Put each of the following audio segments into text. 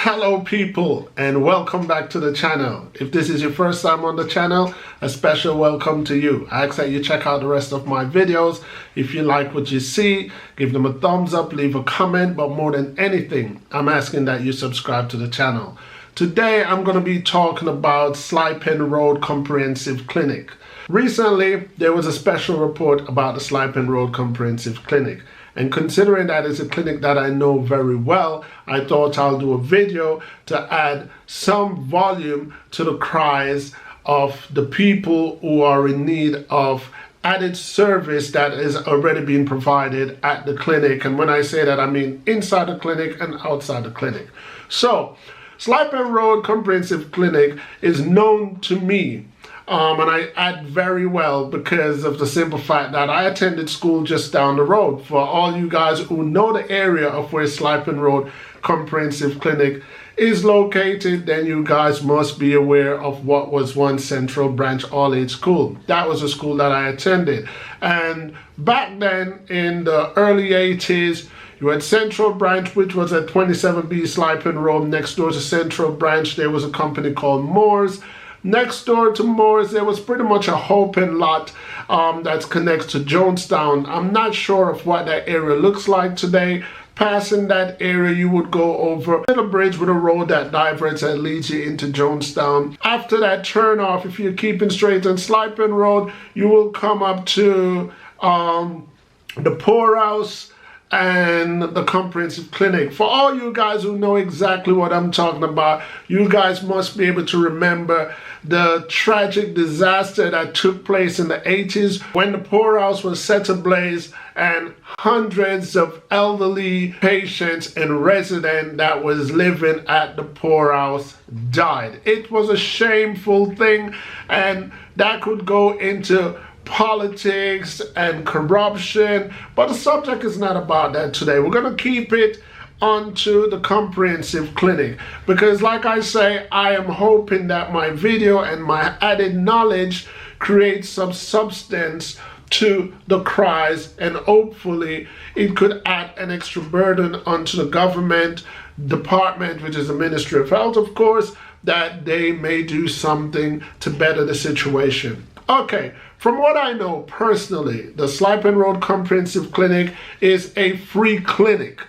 Hello people, and welcome back to the channel. If this is your first time on the channel, a special welcome to you. I ask that you check out the rest of my videos. If you like what you see, give them a thumbs up, leave a comment, but more than anything, I'm asking that you subscribe to the channel. Today I'm going to be talking about Slipe Road Comprehensive Clinic. Recently there was a special report about the Slipe Road Comprehensive Clinic. And considering that it's a clinic that I know very well, I thought I'll do a video to add some volume to the cries of the people who are in need of added service that is already being provided at the clinic. And when I say that, I mean inside the clinic and outside the clinic. So, Slipe Road Comprehensive Clinic is known to me. And I add very well because of the simple fact that I attended school just down the road. For all you guys who know the area of where Slipe Road Comprehensive Clinic is located, then you guys must be aware of what was once Central Branch All-Age School. That was a school that I attended. And back then in the early 80s, you had Central Branch, which was at 27B Slipe Road. Next door to Central Branch, there was a company called Moore's. Next door to Moore's, there was pretty much a open lot that's connected to Jonestown. I'm not sure of what that area looks like today. Passing that area, you would go over a little bridge with a road that diverts and leads you into Jonestown. After that turn off, if you're keeping straight on Slipe Road, you will come up to the poorhouse and the comprehensive clinic. For all you guys who know exactly what I'm talking about, you guys must be able to remember the tragic disaster that took place in the 80s when the poorhouse was set ablaze and hundreds of elderly patients and residents that was living at the poorhouse died. It was a shameful thing, and that could go into politics and corruption, but the subject is not about that today. We're going to keep it onto the comprehensive clinic because, like I say, I am hoping that my video and my added knowledge creates some substance to the cries, and hopefully it could add an extra burden onto the government department, which is the Ministry of Health, of course, that they may do something to better the situation. Okay, from what I know personally, the Slipe Road Comprehensive Clinic is a free clinic,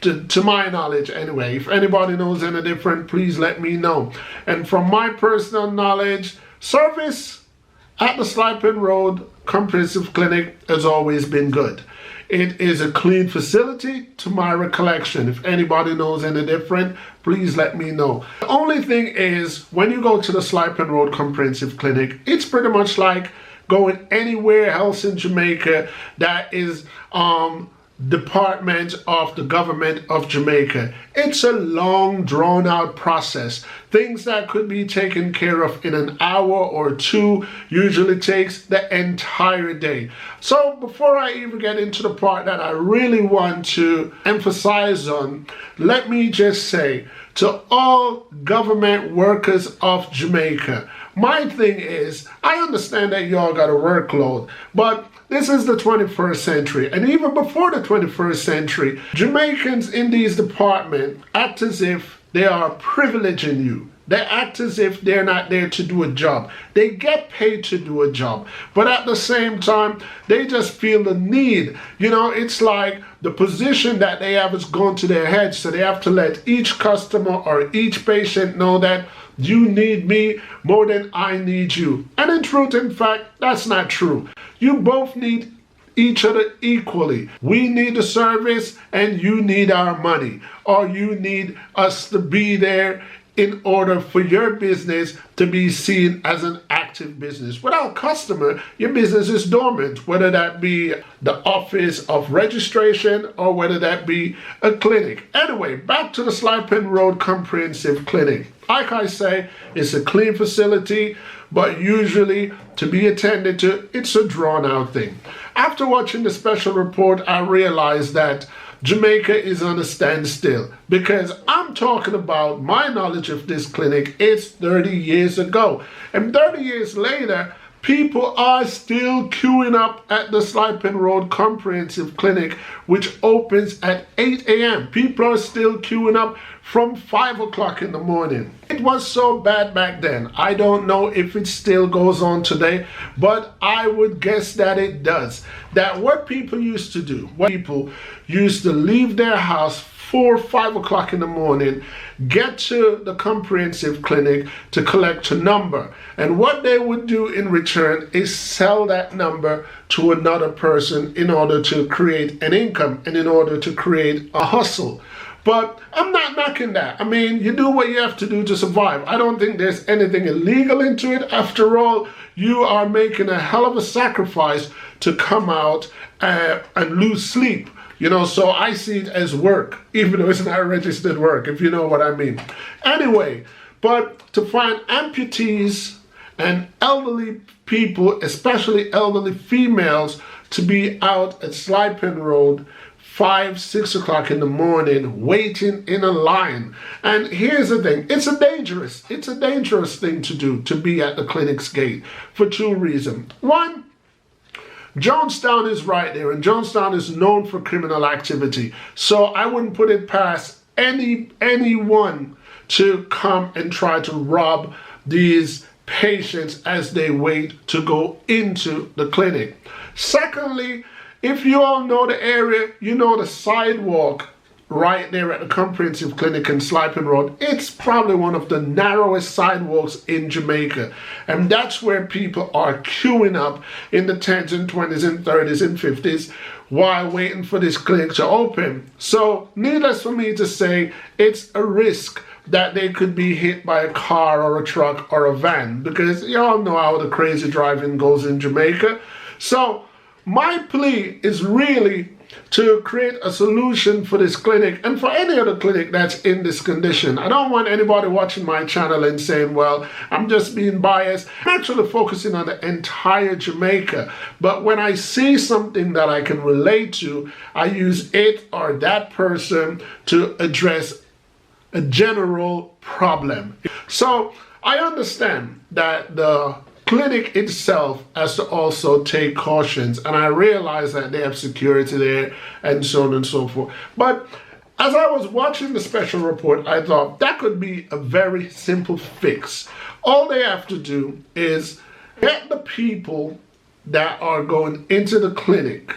to my knowledge anyway. If anybody knows any different, please let me know. And from my personal knowledge, service at the Slipe Road Comprehensive Clinic has always been good. It is a clean facility to my recollection. If anybody knows any different, please let me know. The only thing is, when you go to the Slipe Road Comprehensive Clinic, it's pretty much like going anywhere else in Jamaica that is department of the government of Jamaica. It's a long drawn out process. Things that could be taken care of in an hour or two usually takes the entire day. So before I even get into the part that I really want to emphasize on, let me just say to all government workers of Jamaica, my thing is, I understand that y'all got a workload, but this is the 21st century, and even before the 21st century, Jamaicans in these departments act as if they are privileging you. They act as if they're not there to do a job. They get paid to do a job, but at the same time, they just feel the need. You know, it's like the position that they have has gone to their heads, so they have to let each customer or each patient know that you need me more than I need you. And in truth, in fact, that's not true. You both need each other equally. We need the service and you need our money, or you need us to be there in order for your business to be seen as an active business. Without customer, your business is dormant, whether that be the office of registration or whether that be a clinic. Anyway, back to the Slipe Road Comprehensive Clinic. Like I say, it's a clean facility, but usually to be attended to, it's a drawn out thing. After watching the special report, I realized that Jamaica is on a standstill because I'm talking about my knowledge of this clinic. It's 30 years ago, and 30 years later, people are still queuing up at the Slipe Road Comprehensive Clinic, which opens at 8 a.m. People are still queuing up from 5 o'clock in the morning. It was so bad back then. I don't know if it still goes on today, but I would guess that it does. That what people used to do, what people used to leave their house 4 or 5 o'clock in the morning, get to the comprehensive clinic to collect a number. And what they would do in return is sell that number to another person in order to create an income and in order to create a hustle. But I'm not knocking that. I mean, you do what you have to do to survive. I don't think there's anything illegal into it. After all, you are making a hell of a sacrifice to come out and lose sleep. You know, so I see it as work, even though it's not registered work, if you know what I mean. Anyway, but to find amputees and elderly people, especially elderly females, to be out at Slipe Road 5, 6 o'clock in the morning waiting in a line. And here's the thing, it's a dangerous thing to do, to be at the clinic's gate, for 2 reasons. One, Jonestown is right there, and Jonestown is known for criminal activity. So I wouldn't put it past anyone to come and try to rob these patients as they wait to go into the clinic. Secondly, if you all know the area, you know the sidewalk right there at the comprehensive clinic in Slipe Road. It's probably one of the narrowest sidewalks in Jamaica. And that's where people are queuing up in the 10s and 20s and 30s and 50s while waiting for this clinic to open. So needless for me to say, it's a risk that they could be hit by a car or a truck or a van, because you all know how the crazy driving goes in Jamaica. So my plea is really to create a solution for this clinic and for any other clinic that's in this condition. I don't want anybody watching my channel and saying, well, I'm just being biased. I'm actually focusing on the entire Jamaica. But when I see something that I can relate to, I use it or that person to address a general problem. So I understand that the clinic itself has to also take cautions, and I realize that they have security there and so on and so forth. But as I was watching the special report, I thought that could be a very simple fix. All they have to do is get the people that are going into the clinic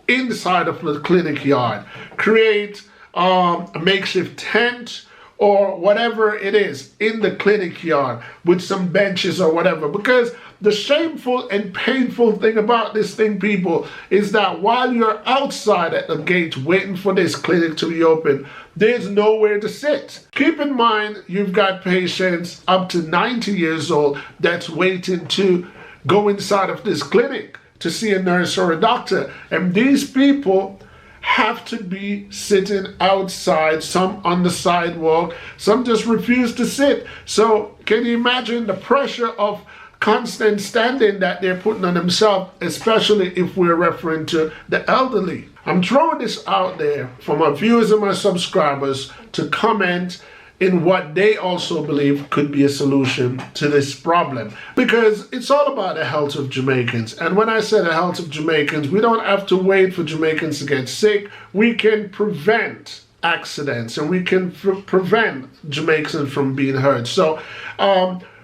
inside of the clinic yard, create a makeshift tent or whatever it is in the clinic yard with some benches or whatever. Because the shameful and painful thing about this thing, people, is that while you're outside at the gate waiting for this clinic to be open, there's nowhere to sit. Keep in mind, you've got patients up to 90 years old that's waiting to go inside of this clinic to see a nurse or a doctor. And these people have to be sitting outside, some on the sidewalk, some just refuse to sit. So can you imagine the pressure of constant standing that they're putting on themselves, especially if we're referring to the elderly? I'm throwing this out there for my viewers and my subscribers to comment in what they also believe could be a solution to this problem, because it's all about the health of Jamaicans. And when I say the health of Jamaicans, we don't have to wait for Jamaicans to get sick. We can prevent accidents and we can prevent Jamaicans from being hurt. So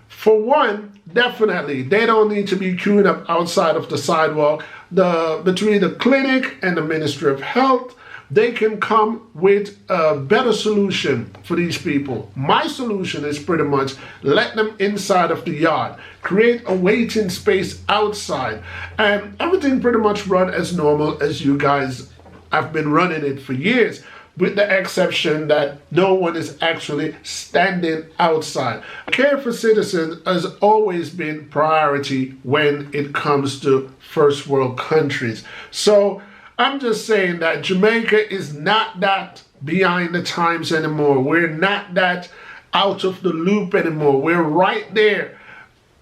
for one, definitely they don't need to be queuing up outside of the sidewalk. Between the clinic and the Ministry of Health, they can come with a better solution for these people. My solution is pretty much let them inside of the yard, create a waiting space outside, and everything pretty much run as normal as you guys have been running it for years, with the exception that no one is actually standing outside. Care for citizens has always been priority when it comes to first world countries. So I'm just saying that Jamaica is not that behind the times anymore. We're not that out of the loop anymore. We're right there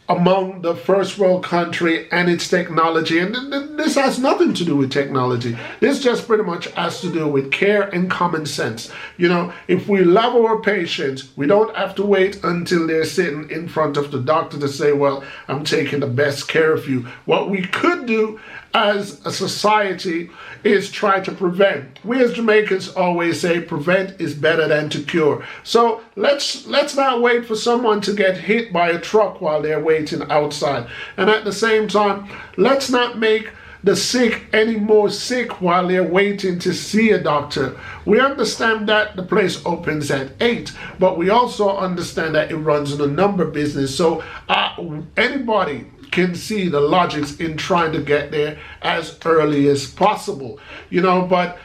among the first world country and its technology. And this has nothing to do with technology. This just pretty much has to do with care and common sense. You know, if we love our patients, we don't have to wait until they're sitting in front of the doctor to say, well, I'm taking the best care of you. What we could do as a society is try to prevent. We as Jamaicans always say prevent is better than to cure. So let's not wait for someone to get hit by a truck while they're waiting outside. And at the same time, let's not make the sick any more sick while they're waiting to see a doctor. We understand that the place opens at 8, but we also understand that it runs on a number business. So anybody can see the logics in trying to get there as early as possible, you know. But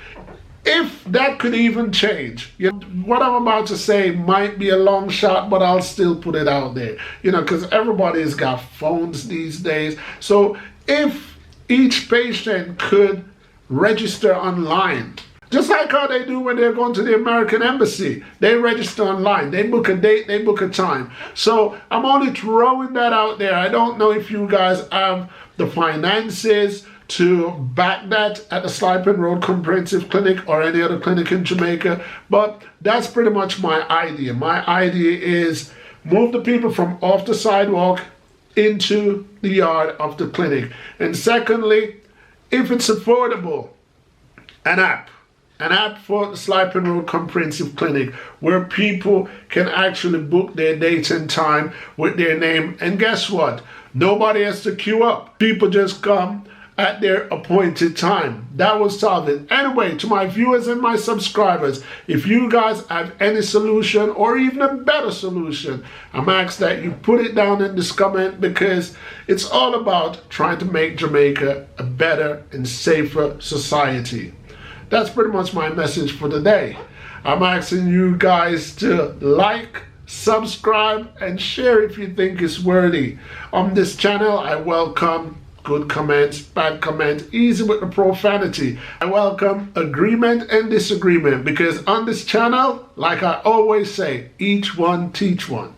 if that could even change, you know, what I'm about to say might be a long shot, but I'll still put it out there, you know, because everybody's got phones these days. So if each patient could register online, just like how they do when they're going to the American embassy. They register online, they book a date, they book a time. So I'm only throwing that out there. I don't know if you guys have the finances to back that at the Slipe Road Comprehensive Clinic or any other clinic in Jamaica, but that's pretty much my idea. My idea is move the people from off the sidewalk into the yard of the clinic. And secondly, if it's affordable, an app for the Slipe Road Comprehensive Clinic where people can actually book their date and time with their name. And guess what? Nobody has to queue up. People just come at their appointed time. That will solve it. Anyway, to my viewers and my subscribers, if you guys have any solution or even a better solution, I'm asking that you put it down in this comment, because it's all about trying to make Jamaica a better and safer society. That's pretty much my message for today. I'm asking you guys to like, subscribe, and share if you think it's worthy. On this channel, I welcome good comments, bad comments, easy with the profanity. I welcome agreement and disagreement, because on this channel, like I always say, each one teach one.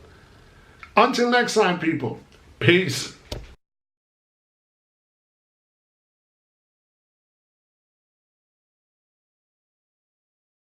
Until next time, people, peace.